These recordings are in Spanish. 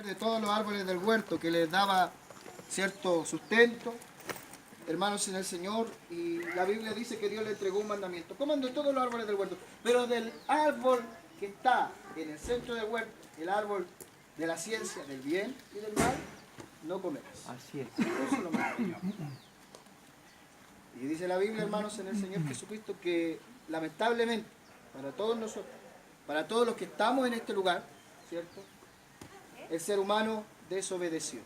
De todos los árboles del huerto que les daba cierto sustento, hermanos en el Señor, y la Biblia dice que Dios le entregó un mandamiento. Coman de todos los árboles del huerto, pero del árbol que está en el centro del huerto, el árbol de la ciencia del bien y del mal, no comerás. Así es. Eso es lo más. Y dice la Biblia, hermanos en el Señor Jesucristo, que lamentablemente para todos nosotros, para todos los que estamos en este lugar, ¿cierto?, el ser humano desobedeció.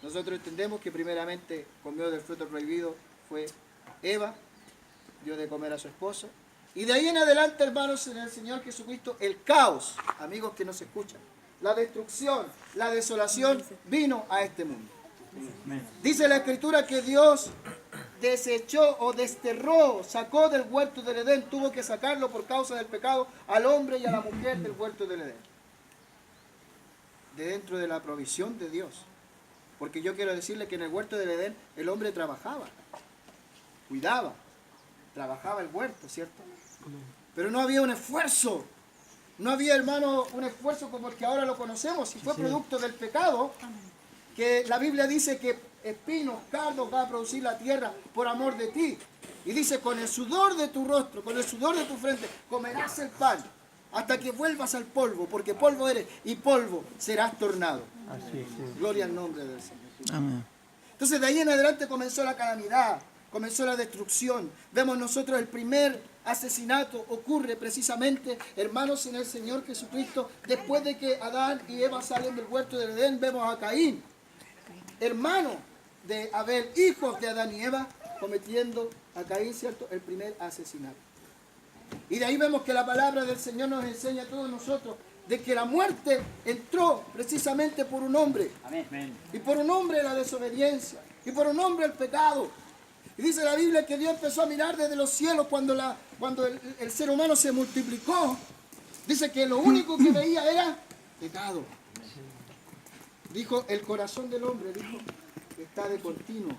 Nosotros entendemos que primeramente comió del fruto prohibido fue Eva, dio de comer a su esposo. Y de ahí en adelante, hermanos, en el Señor Jesucristo, el caos, amigos que nos escuchan, la destrucción, la desolación vino a este mundo. Dice la Escritura que Dios desechó o desterró, sacó del huerto del Edén, tuvo que sacarlo por causa del pecado al hombre y a la mujer del huerto del Edén. De dentro de la provisión de Dios. Porque yo quiero decirle que en el huerto del Edén el hombre trabajaba, cuidaba, trabajaba el huerto, ¿cierto? Pero no había un esfuerzo, no había, hermano, un esfuerzo como el que ahora lo conocemos, y fue producto del pecado, que la Biblia dice que espinos, cardos va a producir la tierra por amor de ti. Y dice, con el sudor de tu rostro, con el sudor de tu frente, comerás el pan, hasta que vuelvas al polvo, porque polvo eres y polvo serás tornado. Así es. Gloria al nombre del Señor. Amén. Entonces de ahí en adelante comenzó la calamidad, comenzó la destrucción. Vemos nosotros el primer asesinato ocurre precisamente, hermanos, en el Señor Jesucristo, después de que Adán y Eva salen del huerto del Edén. Vemos a Caín, hermano de Abel, hijos de Adán y Eva, cometiendo a Caín, ¿cierto?, el primer asesinato. Y de ahí vemos que la palabra del Señor nos enseña a todos nosotros de que la muerte entró precisamente por un hombre. Amén. Y por un hombre la desobediencia. Y por un hombre el pecado. Y dice la Biblia que Dios empezó a mirar desde los cielos cuando el ser humano se multiplicó. Dice que lo único que veía era pecado. Dijo, el corazón del hombre, dijo, está de continuo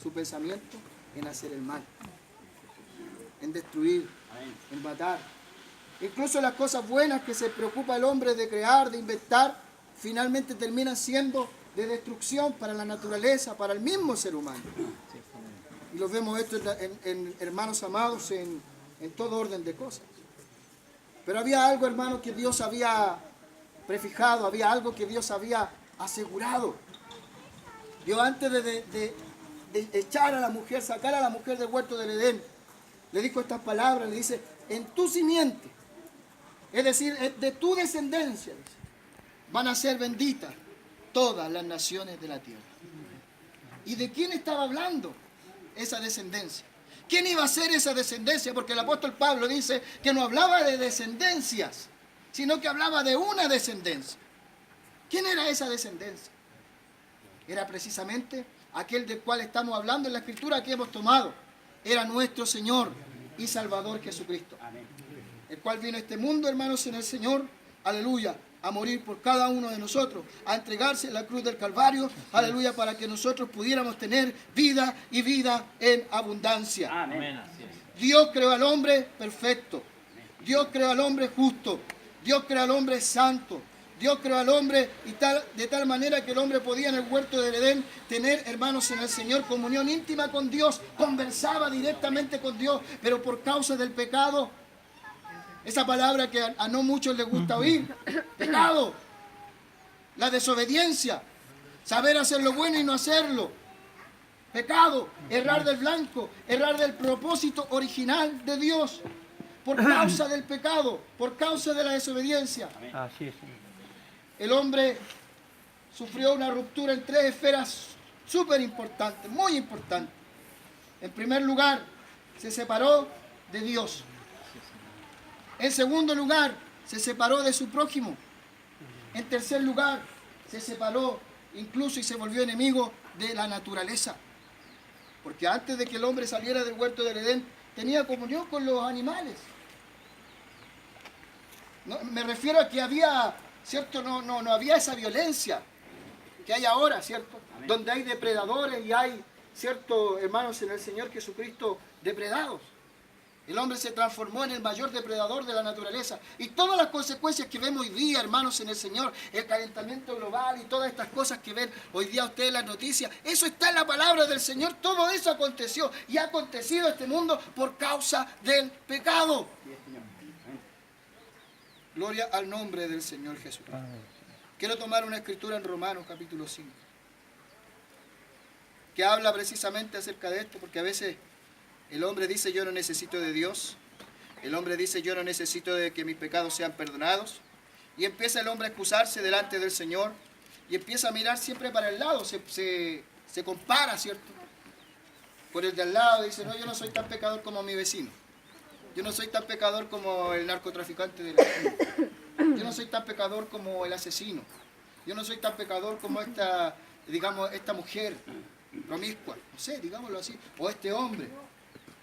su pensamiento en hacer el mal, en destruir, en matar. Incluso las cosas buenas que se preocupa el hombre de crear, de inventar, finalmente terminan siendo de destrucción para la naturaleza, para el mismo ser humano. Y lo vemos esto en hermanos amados, en todo orden de cosas. Pero había algo, hermano, que Dios había prefijado, había algo que Dios había asegurado. Dios, antes de echar a la mujer, sacar a la mujer del huerto del Edén, le dijo estas palabras, le dice, en tu simiente, es decir, de tu descendencia, dice, van a ser benditas todas las naciones de la tierra. ¿Y de quién estaba hablando esa descendencia? ¿Quién iba a ser esa descendencia? Porque el apóstol Pablo dice que no hablaba de descendencias, sino que hablaba de una descendencia. ¿Quién era esa descendencia? Era precisamente aquel del cual estamos hablando en la Escritura que hemos tomado. Era nuestro Señor y Salvador Jesucristo. El cual vino a este mundo, hermanos, en el Señor, aleluya, a morir por cada uno de nosotros, a entregarse en la cruz del Calvario, aleluya, para que nosotros pudiéramos tener vida y vida en abundancia. Amén. Dios creó al hombre perfecto, Dios creó al hombre justo, Dios creó al hombre santo, Dios creó al hombre de tal manera que el hombre podía en el huerto del Edén tener, hermanos, en el Señor comunión íntima con Dios, conversaba directamente con Dios, pero por causa del pecado, esa palabra que a no muchos les gusta oír, pecado, la desobediencia, saber hacer lo bueno y no hacerlo, pecado, errar del blanco, errar del propósito original de Dios, por causa del pecado, por causa de la desobediencia. Así es. El hombre sufrió una ruptura en tres esferas súper importantes, muy importantes. En primer lugar, se separó de Dios. En segundo lugar, se separó de su prójimo. En tercer lugar, se separó incluso y se volvió enemigo de la naturaleza. Porque antes de que el hombre saliera del huerto del Edén, tenía comunión con los animales. No, me refiero a que había, ¿cierto? No había esa violencia que hay ahora, ¿cierto? Amén. Donde hay depredadores y hay, ¿cierto, hermanos, en el Señor Jesucristo, depredados. El hombre se transformó en el mayor depredador de la naturaleza. Y todas las consecuencias que vemos hoy día, hermanos, en el Señor, el calentamiento global y todas estas cosas que ven hoy día ustedes en las noticias, eso está en la palabra del Señor. Todo eso aconteció y ha acontecido en este mundo por causa del pecado. Gloria al nombre del Señor Jesús. Quiero tomar una escritura en Romanos capítulo 5, que habla precisamente acerca de esto, porque a veces el hombre dice yo no necesito de Dios, el hombre dice yo no necesito de que mis pecados sean perdonados, y empieza el hombre a excusarse delante del Señor, y empieza a mirar siempre para el lado, se compara, ¿cierto? Por el de al lado, dice no, yo no soy tan pecador como mi vecino, yo no soy tan pecador como el narcotraficante de la esquina, yo no soy tan pecador como el asesino, yo no soy tan pecador como esta, digamos, esta mujer promiscua, no sé, digámoslo así, o este hombre.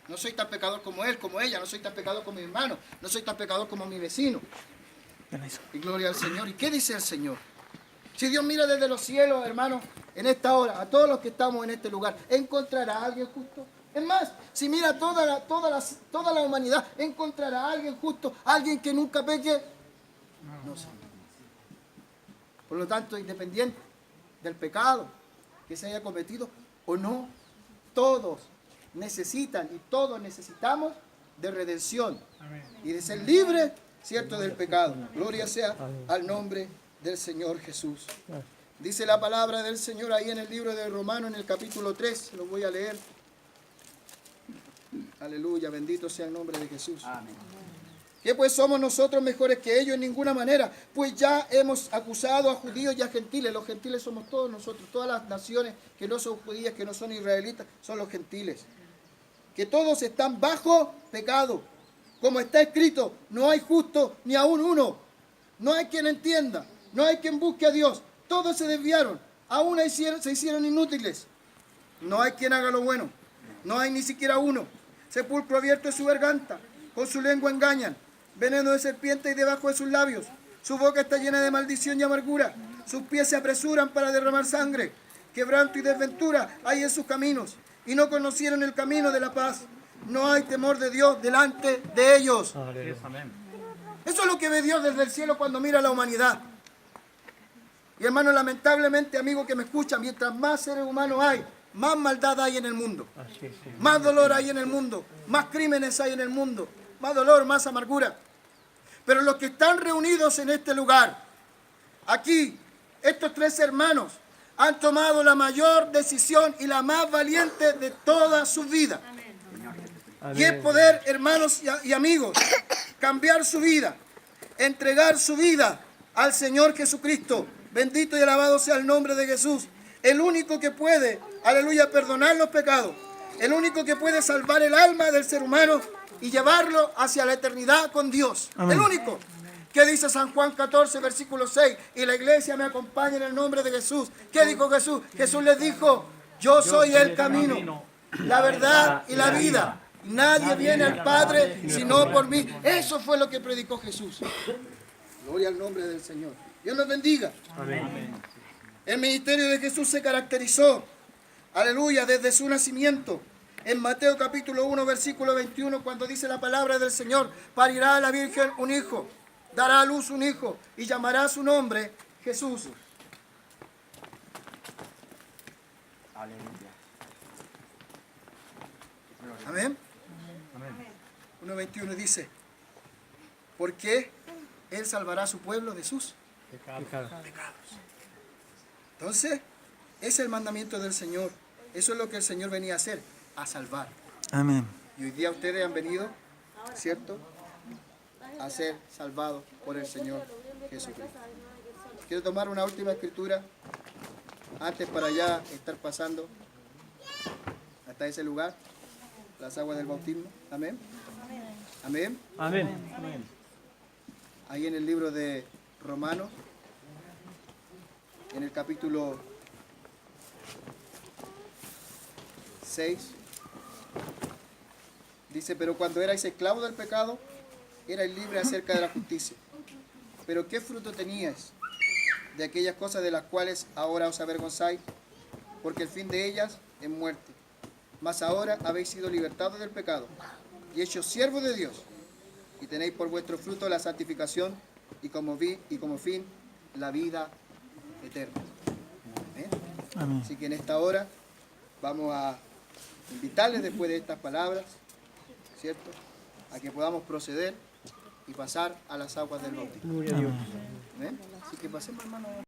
No soy tan pecador como él, como ella, no soy tan pecador como mi hermano, no soy tan pecador como mi vecino. Y gloria al Señor. ¿Y qué dice el Señor? Si Dios mira desde los cielos, hermanos, en esta hora, a todos los que estamos en este lugar, ¿encontrará a alguien justo? Es más, si mira toda la humanidad, ¿encontrará a alguien justo? ¿Alguien que nunca peque? No, Señor. Por lo tanto, independiente del pecado que se haya cometido o no, todos necesitan y todos necesitamos de redención. Amén. Y de ser libres, cierto, del pecado. Gloria sea al nombre del Señor Jesús. Dice la palabra del Señor ahí en el libro de Romanos, en el capítulo 3, lo voy a leer. Aleluya, bendito sea el nombre de Jesús. Amén. ¿Qué pues somos nosotros mejores que ellos? En ninguna manera, pues ya hemos acusado a judíos y a gentiles. Los gentiles somos todos nosotros, todas las naciones que no son judías, que no son israelitas, son los gentiles. Que todos están bajo pecado. Como está escrito, no hay justo ni aún uno. No hay quien entienda, no hay quien busque a Dios. Todos se desviaron, aún se hicieron inútiles. No hay quien haga lo bueno, no hay ni siquiera uno. Sepulcro abierto es su garganta, con su lengua engañan. Veneno de serpiente y debajo de sus labios. Su boca está llena de maldición y amargura. Sus pies se apresuran para derramar sangre. Quebranto y desventura hay en sus caminos. Y no conocieron el camino de la paz. No hay temor de Dios delante de ellos. Amén. Eso es lo que ve Dios desde el cielo cuando mira a la humanidad. Y hermano, lamentablemente, amigo que me escucha, mientras más seres humanos hay, más maldad hay en el mundo. Más dolor hay en el mundo. Más crímenes hay en el mundo. Más dolor, más amargura. Pero los que están reunidos en este lugar, aquí, estos tres hermanos, han tomado la mayor decisión y la más valiente de toda su vida. Amén. Y es poder, hermanos y amigos, cambiar su vida, entregar su vida al Señor Jesucristo. Bendito y alabado sea el nombre de Jesús. El único que puede, aleluya, perdonar los pecados. El único que puede salvar el alma del ser humano y llevarlo hacia la eternidad con Dios. Amén. El único. ¿Qué dice San Juan 14, versículo 6? Y la iglesia me acompaña en el nombre de Jesús. ¿Qué dijo Jesús? Jesús les dijo, yo soy el camino, la verdad y la vida. Nadie viene al Padre sino por mí. Eso fue lo que predicó Jesús. Gloria al nombre del Señor. Dios los bendiga. Amén. El ministerio de Jesús se caracterizó, aleluya, desde su nacimiento. En Mateo capítulo 1, versículo 21, cuando dice la palabra del Señor, parirá a la Virgen un hijo, dará a luz un hijo y llamará su nombre Jesús. Aleluya. Amén. 1:21 dice, porque Él salvará a su pueblo de sus pecados. Entonces, ese es el mandamiento del Señor. Eso es lo que el Señor venía a hacer, a salvar. Amén. Y hoy día ustedes han venido, ¿cierto?, a ser salvados por el Señor Jesucristo. Quiero tomar una última escritura antes para ya estar pasando hasta ese lugar, las aguas del bautismo. Amén. Amén. Amén. Amén. Ahí en el libro de Romanos, en el capítulo 6, dice, pero cuando erais esclavos del pecado, erais libres acerca de la justicia. Pero ¿qué fruto teníais de aquellas cosas de las cuales ahora os avergonzáis? Porque el fin de ellas es muerte. Mas ahora habéis sido libertados del pecado y hechos siervos de Dios, y tenéis por vuestro fruto la santificación y como fin la vida eterna. Amén. Amén. Así que en esta hora vamos a invitarles después de estas palabras, ¿cierto?, a que podamos proceder y pasar a las aguas del bautismo. Gloria a Dios. Amén. Así que pasemos, hermano.